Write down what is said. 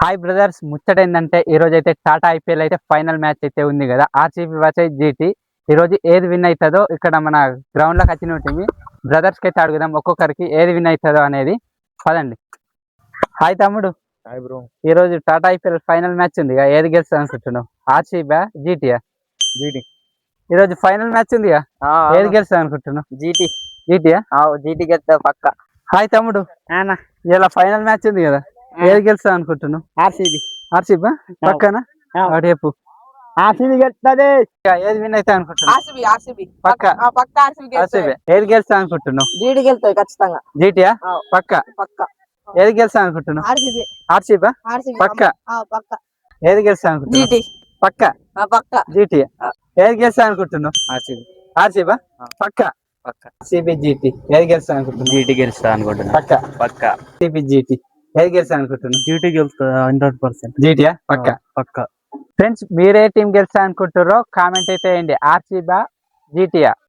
Hi brothers, ముచ్చట ఏంటంటే ఈ రోజు అయితే టాటా ఐపీఎల్ అయితే ఫైనల్ మ్యాచ్ అయితే ఉంది కదా, ఆర్సీబీ వర్సెస్ జీటీ. ఈ రోజు ఏది విన్ అవుతుందో ఇక్కడ మన గ్రౌండ్ లోకి వచ్చిన టీమ్ బ్రదర్స్కి అయితే అడుగుదాం, ఒక్కొక్కరికి ఏది విన్ అవుతుందో అనేది. పదండి. హాయ్ తమ్ముడు. Hi bro. ఈ రోజు టాటా ఐపీఎల్ ఫైనల్ మ్యాచ్ ఉంది కదా, ఏది గెలుస్తుంది అనుకుంటున్నావు? ఆర్సీబీ జీటీయా? జీటీ. ఈ రోజు ఫైనల్ మ్యాచ్ ఉంది కదా, ఏది గెలుస్తుంది అనుకుంటున్నావు? జీటీ. జీటీయా? జీటీ గెలుస్తా పక్క. హాయ్ తమ్ముడు. ఇలా ఫైనల్ మ్యాచ్ ఉంది కదా, ఏది గెలుస్తుంది అనుకుంటున్నావు? ఆర్సీబీ. ఆర్సీబీ పక్కన రేపు ఆర్సీబీ గెలుస్తుంది. ఏది విన్ అయితే అనుకుంటున్నావు? ఆర్సీబీ పక్క. ఆర్సీబీ. ఏది గెలుస్తా అనుకుంటున్నావు? జీటీ గెలుస్తుంది ఖచ్చితంగా. జీటీయా? పక్క. పక్క. ఏది గెలుస్తా అనుకుంటున్నావు? ఆర్సీబీ. ఆర్సీబీ పక్క. పక్క. ఏది గెలుస్తా అనుకుంటున్నావు? జీటీ. పక్క. పక్క. జీటీ. ఏది గెలుస్తా అనుకుంటున్నావు? ఆర్సీబీ. ఆర్సీబీ పక్క. పక్క. ఆర్సీబీ జీటీ ఏది గెలుస్తా అనుకుంటున్నావు? జీటీ గెలుస్తా అనుకుంటున్నా. పక్క. పక్క. ఆర్సీబీ జీటీ ఏది గెలుస్తా అనుకుంటున్నావు? జీటీ గెలుస్తుంది 100%. జీటీయా? పక్క. పక్క. ఫ్రెండ్స్, మీరే టీం గెలుస్తా అనుకుంటారో కామెంట్ అయితే వేయండి. ఆర్సీబీ జీటీయా?